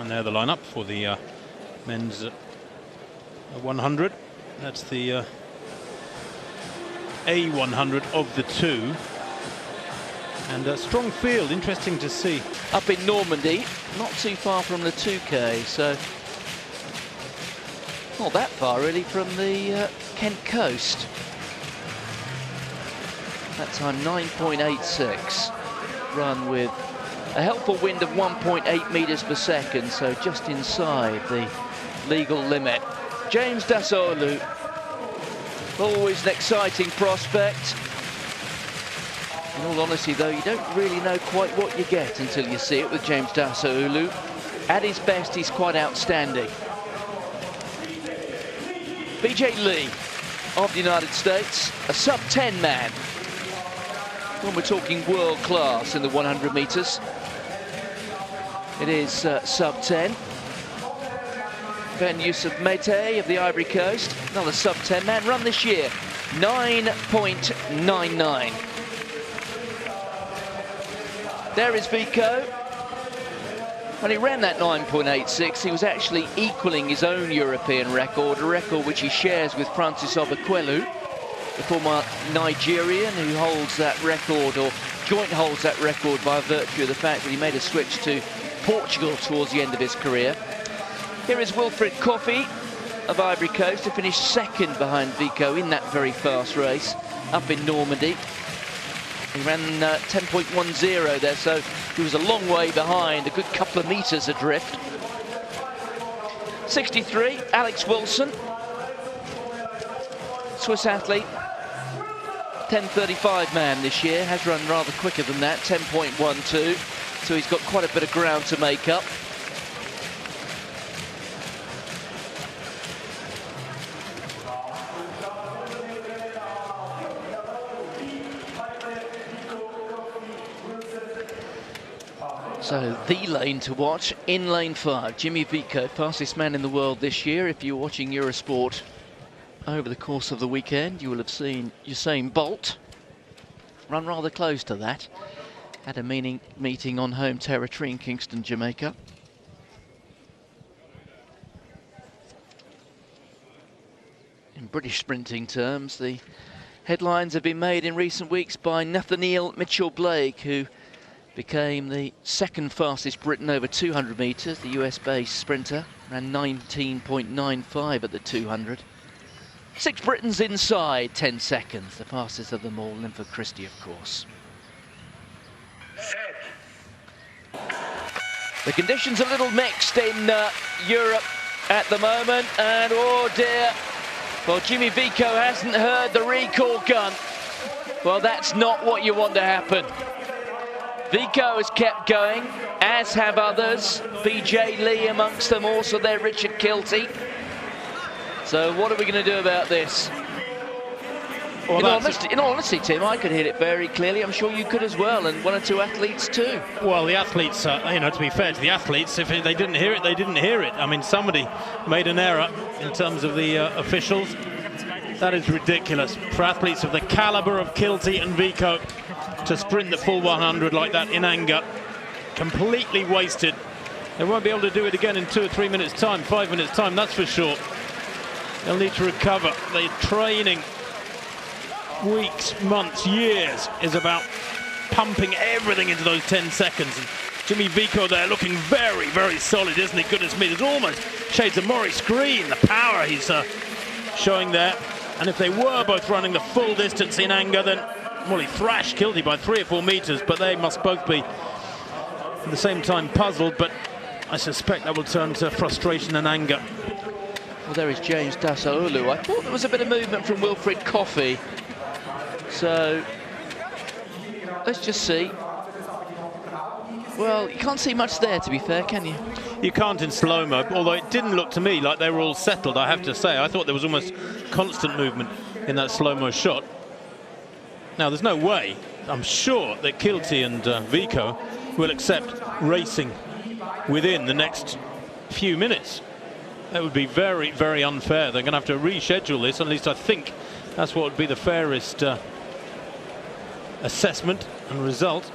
And they're the lineup for the men's 100. That's the A100 of the two. And a strong field, interesting to see. Up in Normandy, not too far from the 2K, so not that far really from the Kent coast. That time 9.86, run with a helpful wind of 1.8 meters per second, so just inside the legal limit. James Dassault, always an exciting prospect. In all honesty though, you don't really know quite what you get until you see it with James Dassault. At his best, he's quite outstanding. BJ Lee of the United States, a sub-10 man. When we're talking world class in the 100 meters, it is sub-10. Ben Youssef Mete of the Ivory Coast, another sub-10 man, run this year, 9.99. There is Vicaut. When he ran that 9.86, he was actually equaling his own European record, a record which he shares with Francis Obakwelu, the former Nigerian who holds that record, or joint holds that record by virtue of the fact that he made a switch to Portugal towards the end of his career. Here is Wilfried Kofi of Ivory Coast, to finish second behind Vicaut in that very fast race up in Normandy. He ran 10.10 there, so he was a long way behind, a good couple of meters adrift. 63, Alex Wilson, Swiss athlete, 10.35 man this year, has run rather quicker than that, 10.12, so he's got quite a bit of ground to make up. So the lane to watch in lane 5, Jimmy Vicaut, fastest man in the world this year. If you're watching Eurosport over the course of the weekend, you will have seen Usain Bolt run rather close to that. Had a meeting on home territory in Kingston, Jamaica. In British sprinting terms, the headlines have been made in recent weeks by Nathaniel Mitchell-Blake, who became the second fastest Briton over 200 metres. The US-based sprinter ran 19.95 at the 200. 6 Britons inside 10 seconds, the fastest of them all, Linford Christie, of course. The conditions are a little mixed in Europe at the moment, and oh dear, well, Jimmy Vicaut hasn't heard the recall gun. Well, that's not what you want to happen. Vicaut has kept going, as have others. BJ Lee amongst them, also there Richard Kilty. So what are we going to do about this? Well, in all honesty, Tim, I could hear it very clearly. I'm sure you could as well, and one or two athletes too. Well, the athletes, you know, to be fair to the athletes, if they didn't hear it, they didn't hear it. I mean, somebody made an error in terms of the officials. That is ridiculous. For athletes of the caliber of Kilty and Vicaut to sprint the full 100 like that in anger, completely wasted. They won't be able to do it again in 2 or 3 minutes time, 5 minutes time, that's for sure. They'll need to recover. The training, weeks, months, years, is about pumping everything into those 10 seconds. And Jimmy Vicaut there looking very, very solid, isn't he? Goodness me, there's almost shades of Maurice Green, the power he's showing there. And if they were both running the full distance in anger, then, well, he thrashed Kilty by 3 or 4 meters, but they must both be at the same time puzzled, but I suspect that will turn to frustration and anger. Well, there is James Dassault. I thought there was a bit of movement from Wilfried Kofi. So, let's just see. Well, you can't see much there, to be fair, can you? You can't in slow-mo, although it didn't look to me like they were all settled, I have to say. I thought there was almost constant movement in that slow-mo shot. Now, there's no way, I'm sure, that Kilty and Vicaut will accept racing within the next few minutes. That would be very, very unfair. They're going to have to reschedule this, at least I think that's what would be the fairest assessment and result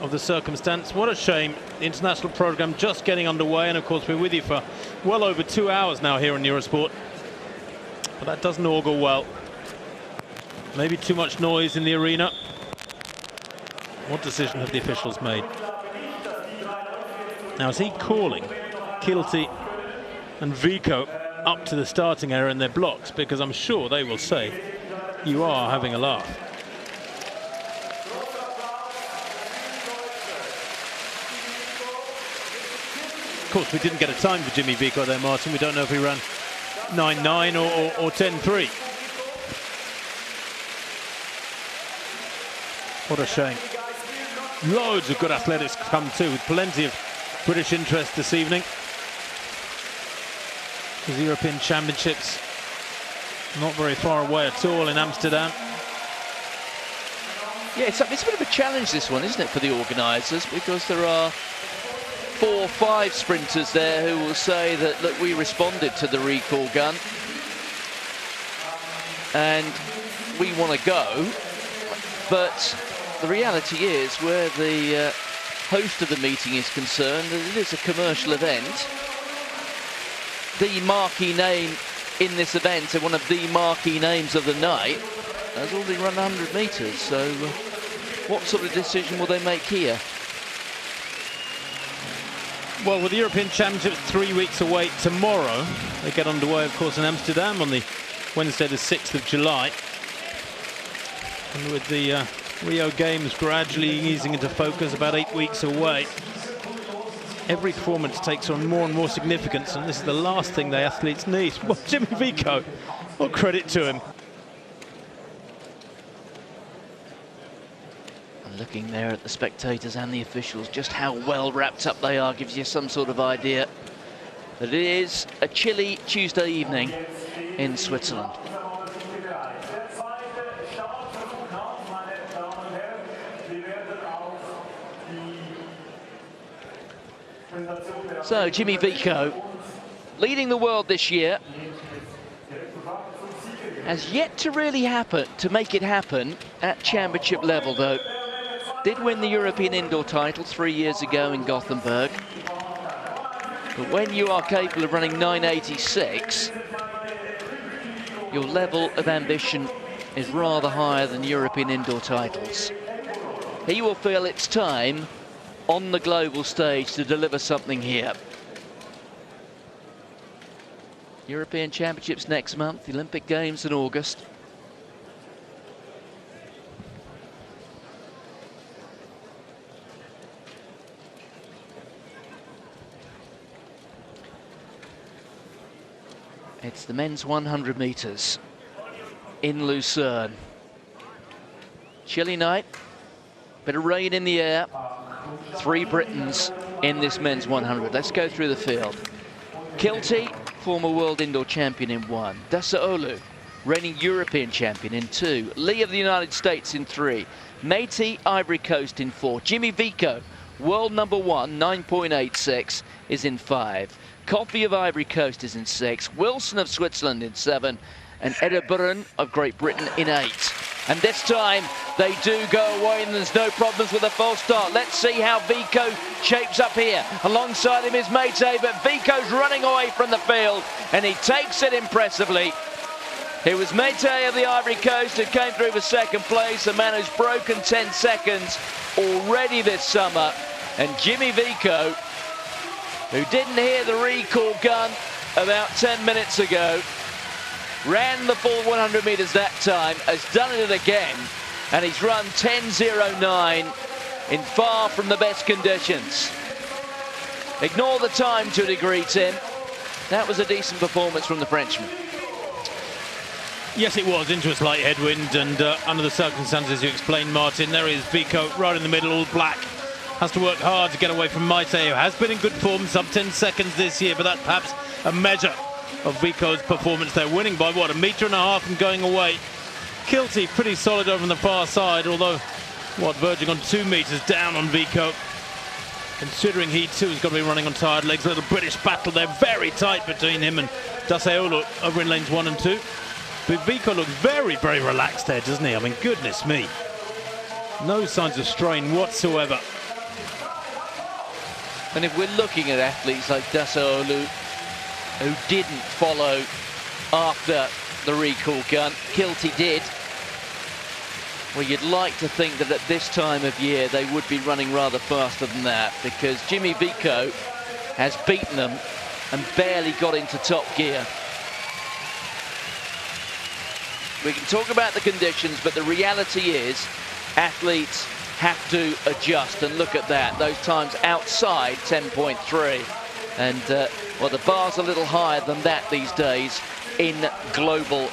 of the circumstance. What a shame. The international program just getting underway, and of course we're with you for well over 2 hours now here on Eurosport. But that doesn't augur well. Maybe too much noise in the arena. What decision have the officials made? Now, is he calling Kilty and Vicaut up to the starting area in their blocks? Because I'm sure they will say, you are having a laugh. Of course, we didn't get a time for Jimmy Vicaut there, Martin. We don't know if he ran 9.9 or 10.3. What a shame. Loads of good athletics come too, with plenty of British interest this evening. The European Championships not very far away at all in Amsterdam. Yeah, it's a bit of a challenge, this one, isn't it, for the organisers, because there are 4 or 5 sprinters there who will say that, look, we responded to the recall gun and we want to go, but the reality is, where the host of the meeting is concerned, that it is a commercial event. The marquee name in this event, and one of the marquee names of the night, has already run 100 metres, so what sort of decision will they make here? Well, with the European Championships 3 weeks away tomorrow, they get underway, of course, in Amsterdam on the Wednesday the 6th of July. And with the Rio Games gradually easing into focus, about 8 weeks away, every performance takes on more and more significance, and this is the last thing the athletes need. Well, Jimmy Vicaut, what credit to him. And looking there at the spectators and the officials, just how well wrapped up they are gives you some sort of idea that it is a chilly Tuesday evening in Switzerland. So Jimmy Vicaut, leading the world this year, has yet to really happen, to make it happen at championship level though. Did win the European indoor title 3 years ago in Gothenburg. But when you are capable of running 9.86, your level of ambition is rather higher than European indoor titles. He will feel it's time on the global stage to deliver something here. European Championships next month, the Olympic Games in August. It's the men's 100 metres in Lucerne. Chilly night, bit of rain in the air. 3 Britons in this men's 100. Let's go through the field. Kilty, former world indoor champion in 1. Dasaolu, reigning European champion in 2. Lee of the United States in 3. Meite, Ivory Coast in 4. Jimmy Vicaut, world number 1, 9.86, is in 5. Coffey of Ivory Coast is in 6. Wilson of Switzerland in 7. And Edinburgh of Great Britain in 8. And this time they do go away and there's no problems with a false start. Let's see how Vicaut shapes up here. Alongside him is Meite, but Vicaut's running away from the field and he takes it impressively. It was Meite of the Ivory Coast who came through for 2nd place, a man who's broken 10 seconds already this summer. And Jimmy Vicaut, who didn't hear the recall gun about 10 minutes ago, ran the full 100 metres that time, has done it again, and he's run 10.09 in far from the best conditions. Ignore the time to a degree, Tim. That was a decent performance from the Frenchman. Yes, it was, into a slight headwind, and under the circumstances you explained, Martin, there is Vicaut right in the middle, all black. Has to work hard to get away from Meite, who has been in good form, sub 10 seconds this year, but that's perhaps a measure of Vicaut's performance. They're winning by, what, 1.5 meters and going away. Kilty pretty solid over on the far side, although, what, verging on 2 meters down on Vicaut. Considering he too is going to be running on tired legs. A little British battle there, very tight between him and Dasaolu over in lanes 1 and 2. But Vicaut looks very, very relaxed there, doesn't he? I mean, goodness me. No signs of strain whatsoever. And if we're looking at athletes like Dasaolu, who didn't follow after the recall gun, Kilty did. Well, you'd like to think that at this time of year they would be running rather faster than that, because Jimmy Vicaut has beaten them and barely got into top gear. We can talk about the conditions, but the reality is athletes have to adjust, and look at that, those times outside 10.3. And well, the bar's a little higher than that these days in global